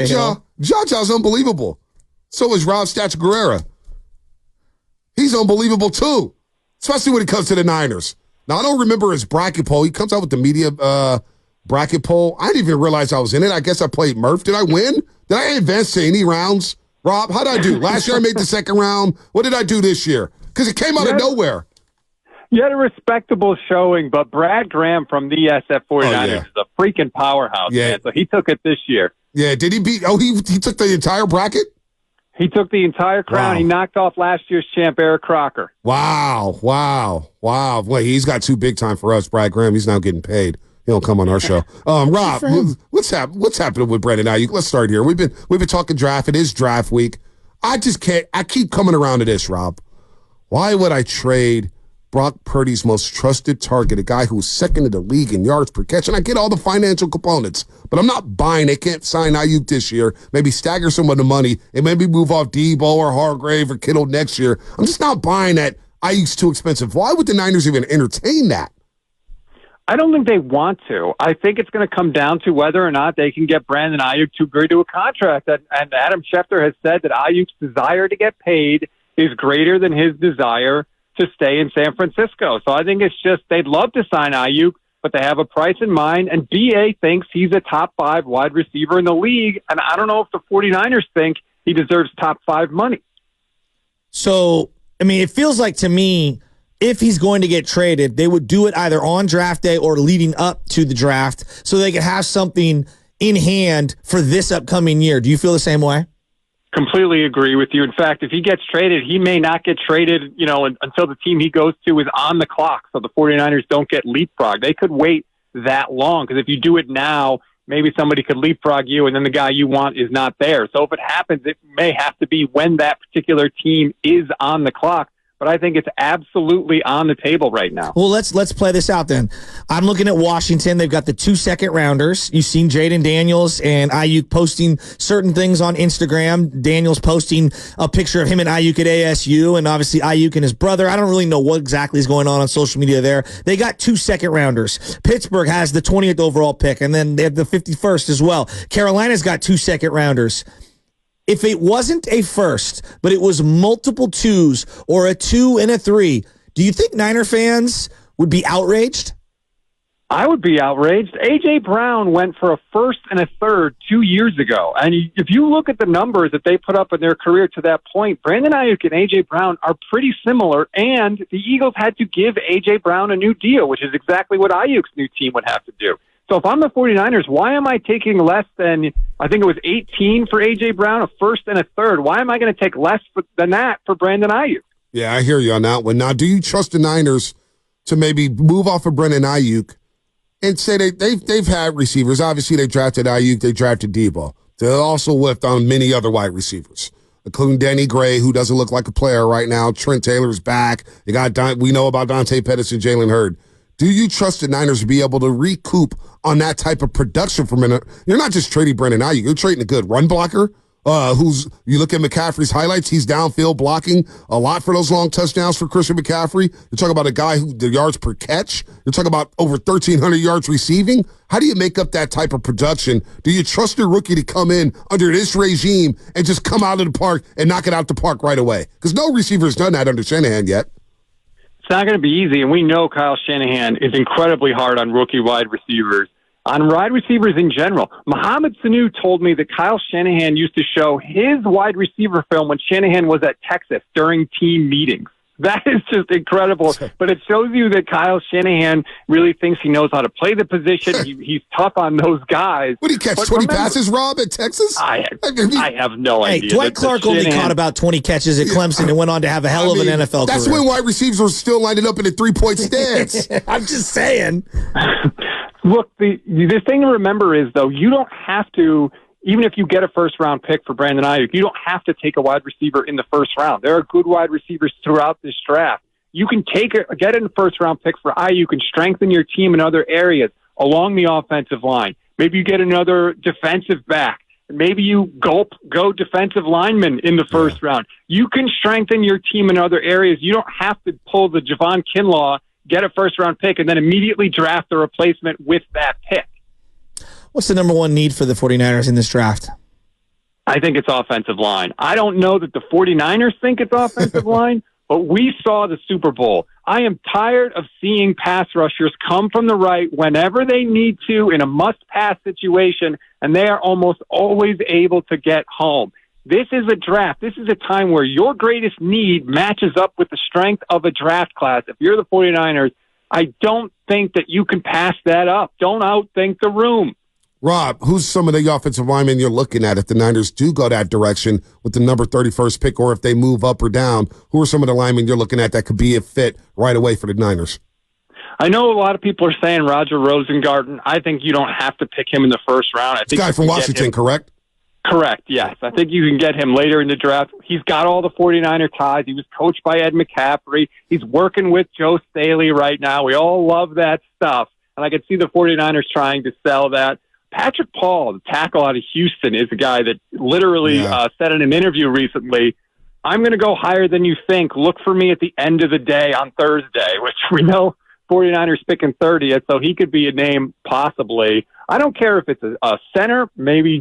Ja's unbelievable. So is Rob Stats Guerrera. He's unbelievable too, especially when it comes to the Niners. Now, I don't remember his bracket poll. He comes out with the media bracket poll. I didn't even realize I was in it. I guess I played Murph. Did I win? Did I advance to any rounds? Rob, how did I do? Last year I made the second round. What did I do this year? Because it came out of nowhere. You had a respectable showing, but Brad Graham from the SF 49ers is a freaking powerhouse, man. So he took it this year. Yeah, did he beat? Oh, he took the entire bracket? He took the entire crown. Wow. He knocked off last year's champ, Eric Crocker. Wow. Well, he's got too big time for us, Brad Graham. He's now getting paid. He don't come on our show. Rob, what's happening with Brandon Aiyuk? Let's start here. We've been talking draft. It is draft week. I just can't. I keep coming around to this, Rob. Why would I trade Brock Purdy's most trusted target, a guy who's second in the league in yards per catch? And I get all the financial components, but I'm not buying. They can't sign Aiyuk this year. Maybe stagger some of the money and maybe move off Debo or Hargrave or Kittle next year. I'm just not buying that Aiyuk's too expensive. Why would the Niners even entertain that? I don't think they want to. I think it's going to come down to whether or not they can get Brandon Aiyuk to agree to a contract. And Adam Schefter has said that Aiyuk's desire to get paid is greater than his desire to stay in San Francisco. So I think it's just they'd love to sign Aiyuk, but they have a price in mind. And BA thinks he's a top 5 wide receiver in the league. And I don't know if the 49ers think he deserves top 5 money. So, I mean, it feels like to me, if he's going to get traded, they would do it either on draft day or leading up to the draft so they could have something in hand for this upcoming year. Do you feel the same way? Completely agree with you. In fact, if he gets traded, he may not get traded, until the team he goes to is on the clock, so the 49ers don't get leapfrog. They could wait that long, because if you do it now, maybe somebody could leapfrog you, and then the guy you want is not there. So if it happens, it may have to be when that particular team is on the clock. But I think it's absolutely on the table right now. Well, let's play this out then. I'm looking at Washington. They've got the 2 second-rounders. You've seen Jaden Daniels and Aiyuk posting certain things on Instagram. Daniels posting a picture of him and Aiyuk at ASU, and obviously Aiyuk and his brother. I don't really know what exactly is going on social media there. They got 2 second-rounders. Pittsburgh has the 20th overall pick, and then they have the 51st as well. Carolina's got 2 second-rounders. If it wasn't a first, but it was multiple 2s or a 2 and a 3, do you think Niner fans would be outraged? I would be outraged. A.J. Brown went for a first and a third 2 years ago. And if you look at the numbers that they put up in their career to that point, Brandon Aiyuk and A.J. Brown are pretty similar. And the Eagles had to give A.J. Brown a new deal, which is exactly what Aiyuk's new team would have to do. So if I'm the 49ers, why am I taking less than, I think it was 18 for A.J. Brown, a first and a third? Why am I going to take less than that for Brandon Aiyuk? Yeah, I hear you on that one. Now, do you trust the Niners to maybe move off of Brandon Aiyuk and say they've had receivers? Obviously, they drafted Aiyuk, they drafted Debo. They also whiffed on many other wide receivers, including Danny Gray, who doesn't look like a player right now. Trent Taylor's back. We know about Dante Pettis and Jalen Hurd. Do you trust the Niners to be able to recoup on that type of production from it? You're not just trading Brandon Aiyuk. You're trading a good run blocker you look at McCaffrey's highlights, he's downfield blocking a lot for those long touchdowns for Christian McCaffrey. You're talking about a guy who the yards per catch. You're talking about over 1,300 yards receiving. How do you make up that type of production? Do you trust your rookie to come in under this regime and just come out of the park and knock it out the park right away? Because no receiver's done that under Shanahan yet. It's not going to be easy, and we know Kyle Shanahan is incredibly hard on rookie wide receivers. On wide receivers in general, Mohamed Sanu told me that Kyle Shanahan used to show his wide receiver film when Shanahan was at Texas during team meetings. That is just incredible. But it shows you that Kyle Shanahan really thinks he knows how to play the position. He's tough on those guys. What did he catch, 20 passes, Rob, at Texas? I have no idea. Dwight Clark only caught about 20 catches at Clemson and went on to have a hell of an NFL that's career. When wide receivers were still lining up in a three-point stance. I'm just saying. Look, the thing to remember is, though, you don't have to, even if you get a first-round pick for Brandon Aiyuk, you don't have to take a wide receiver in the first round. There are good wide receivers throughout this draft. You can get a first-round pick for Aiyuk and strengthen your team in other areas along the offensive line. Maybe you get another defensive back. Maybe you go defensive lineman in the first round. You can strengthen your team in other areas. You don't have to pull the Javon Kinlaw, get a first-round pick, and then immediately draft the replacement with that pick. What's the number one need for the 49ers in this draft? I think it's offensive line. I don't know that the 49ers think it's offensive line, but we saw the Super Bowl. I am tired of seeing pass rushers come from the right whenever they need to in a must-pass situation, and they are almost always able to get home. This is a draft. This is a time where your greatest need matches up with the strength of a draft class. If you're the 49ers, I don't think that you can pass that up. Don't outthink the room. Rob, who's some of the offensive linemen you're looking at if the Niners do go that direction with the number 31st pick, or if they move up or down? Who are some of the linemen you're looking at that could be a fit right away for the Niners? I know a lot of people are saying Roger Rosengarten. I think you don't have to pick him in the first round. I think this guy from Washington, correct? Correct, yes. I think you can get him later in the draft. He's got all the 49er ties. He was coached by Ed McCaffrey. He's working with Joe Staley right now. We all love that stuff. And I could see the 49ers trying to sell that. Patrick Paul, the tackle out of Houston, is a guy that literally said in an interview recently, I'm going to go higher than you think. Look for me at the end of the day on Thursday, which we know 49ers picking 30th, so he could be a name possibly. I don't care if it's a center, maybe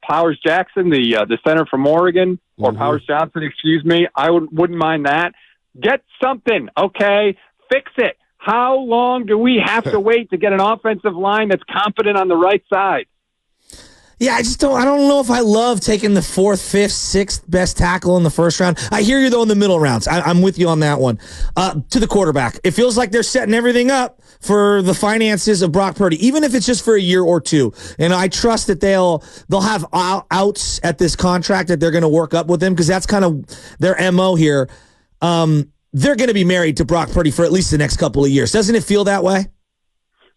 Powers Jackson, the center from Oregon, or Powers Johnson, excuse me. I wouldn't mind that. Get something, okay? Fix it. How long do we have to wait to get an offensive line that's competent on the right side? Yeah, I don't know if I love taking the 4th, 5th, 6th best tackle in the first round. I hear you, though, in the middle rounds. I'm with you on that one. To the quarterback. It feels like they're setting everything up for the finances of Brock Purdy, even if it's just for a year or two. And I trust that they'll have outs at this contract that they're going to work up with him, because that's kind of their MO here. They're going to be married to Brock Purdy for at least the next couple of years. Doesn't it feel that way?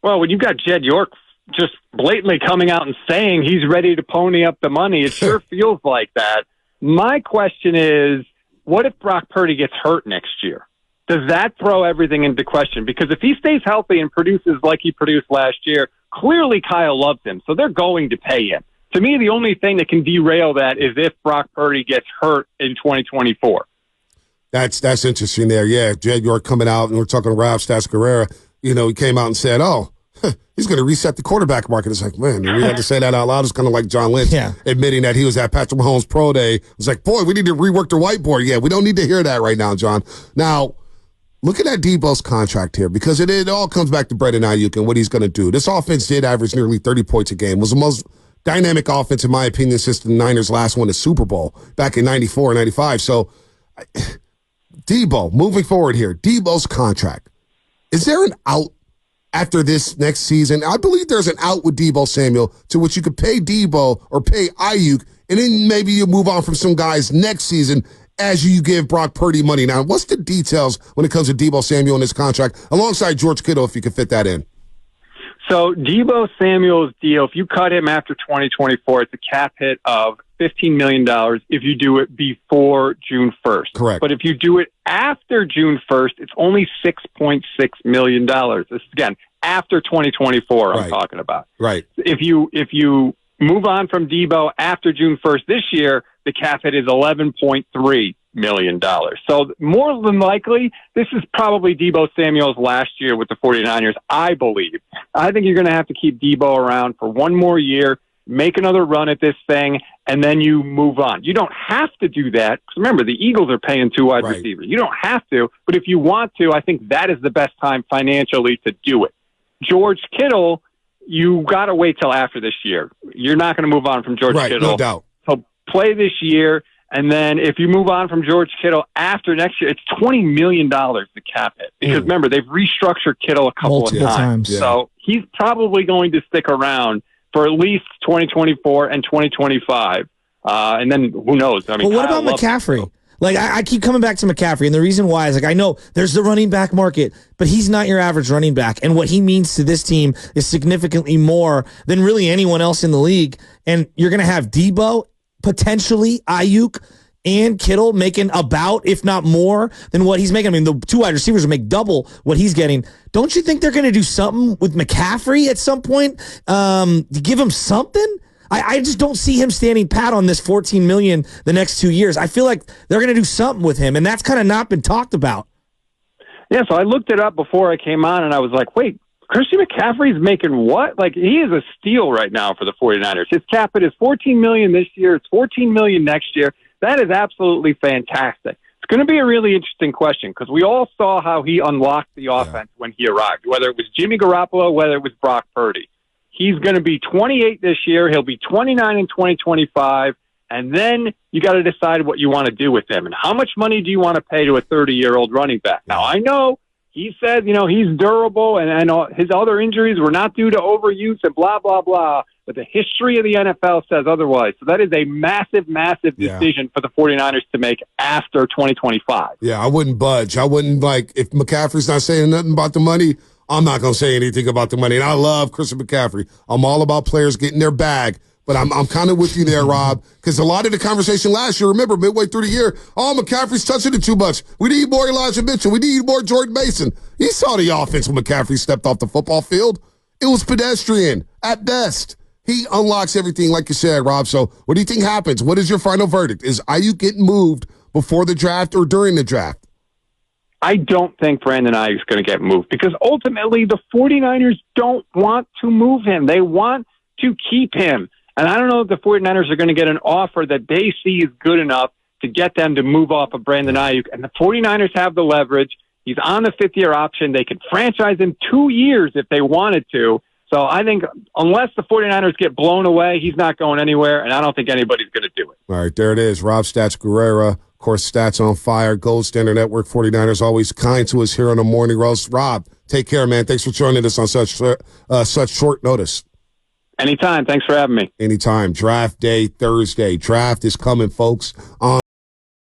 Well, when you've got Jed York just blatantly coming out and saying he's ready to pony up the money, it sure feels like that. My question is, what if Brock Purdy gets hurt next year? Does that throw everything into question? Because if he stays healthy and produces like he produced last year, clearly Kyle loves him, so they're going to pay him. To me, the only thing that can derail that is if Brock Purdy gets hurt in 2024. That's interesting there. Yeah, Jed York coming out, and we're talking to Rob Guerrera. You know, he came out and said, he's going to reset the quarterback market. It's like, man, we had to say that out loud. It's kind of like John Lynch admitting that he was at Patrick Mahomes' pro day. It's like, boy, we need to rework the whiteboard. Yeah, we don't need to hear that right now, John. Now, looking at Debo's contract here, because it all comes back to Brandon Aiyuk and what he's going to do. This offense did average nearly 30 points a game. It was the most dynamic offense, in my opinion, since the Niners last won the Super Bowl back in 94 and 95. So, Debo, moving forward here, Debo's contract. Is there an out after this next season? I believe there's an out with Debo Samuel, to which you could pay Debo or pay Aiyuk, and then maybe you move on from some guys next season as you give Brock Purdy money. Now, what's the details when it comes to Debo Samuel and his contract, alongside George Kittle, if you could fit that in? So Debo Samuel's deal, if you cut him after 2024, it's a cap hit of $15 million if you do it before June 1st. Correct. But if you do it after June 1st, it's only $6.6 million. This is, again, after 2024 I'm talking about. Right. If you move on from Debo after June 1st this year, the cap hit is $11.3 million. So more than likely, this is probably Debo Samuel's last year with the 49ers, I believe. I think you're going to have to keep Debo around for one more year, make another run at this thing, and then you move on. You don't have to do that, because remember, the Eagles are paying 2 wide receivers. You don't have to, but if you want to, I think that is the best time financially to do it. George Kittle, you got to wait till after this year. You're not going to move on from George Kittle. No doubt. So play this year, and then if you move on from George Kittle after next year, it's $20 million to cap it. Because remember, they've restructured Kittle a couple of times. Yeah. So he's probably going to stick around for at least 2024 and 2025. And then who knows? I mean, but what about McCaffrey? Like, I keep coming back to McCaffrey, and the reason why is, like, I know there's the running back market, but he's not your average running back, and what he means to this team is significantly more than really anyone else in the league. And you're going to have Debo, potentially Aiyuk, and Kittle making about, if not more, than what he's making. I mean, the 2 wide receivers will make double what he's getting. Don't you think they're going to do something with McCaffrey at some point to give him something? I just don't see him standing pat on this $14 million the next 2 years. I feel like they're going to do something with him, and that's kind of not been talked about. Yeah, so I looked it up before I came on, and I was like, wait, Christian McCaffrey's making what? Like, he is a steal right now for the 49ers. His cap hit is $14 million this year. It's $14 million next year. That is absolutely fantastic. It's going to be a really interesting question because we all saw how he unlocked the offense when he arrived, whether it was Jimmy Garoppolo, whether it was Brock Purdy. He's going to be 28 this year. He'll be 29 in 2025. And then you got to decide what you want to do with him and how much money do you want to pay to a 30-year-old running back. Now, I know he said, he's durable and his other injuries were not due to overuse and blah, blah, blah. But the history of the NFL says otherwise. So that is a massive, massive decision for the 49ers to make after 2025. Yeah, I wouldn't budge. I wouldn't, if McCaffrey's not saying nothing about the money, I'm not going to say anything about the money. And I love Christian McCaffrey. I'm all about players getting their bag. But I'm kind of with you there, Rob, because a lot of the conversation last year, remember, midway through the year, McCaffrey's touching it too much. We need more Elijah Mitchell. We need more Jordan Mason. You saw the offense when McCaffrey stepped off the football field. It was pedestrian at best. He unlocks everything, like you said, Rob. So what do you think happens? What is your final verdict? Is Aiyuk getting moved before the draft or during the draft? I don't think Brandon Aiyuk is going to get moved because ultimately the 49ers don't want to move him. They want to keep him. And I don't know if the 49ers are going to get an offer that they see is good enough to get them to move off of Brandon Aiyuk. And the 49ers have the leverage. He's on the fifth-year option. They could franchise him 2 years if they wanted to. So I think unless the 49ers get blown away, he's not going anywhere, and I don't think anybody's going to do it. All right, there it is. Rob Stats Guerrera. Of course, Stats on Fire, Gold Standard Network, 49ers, always kind to us here on the Morning Roast. Rob, take care, man. Thanks for joining us on such short notice. Anytime. Thanks for having me. Anytime. Draft day Thursday. Draft is coming, folks.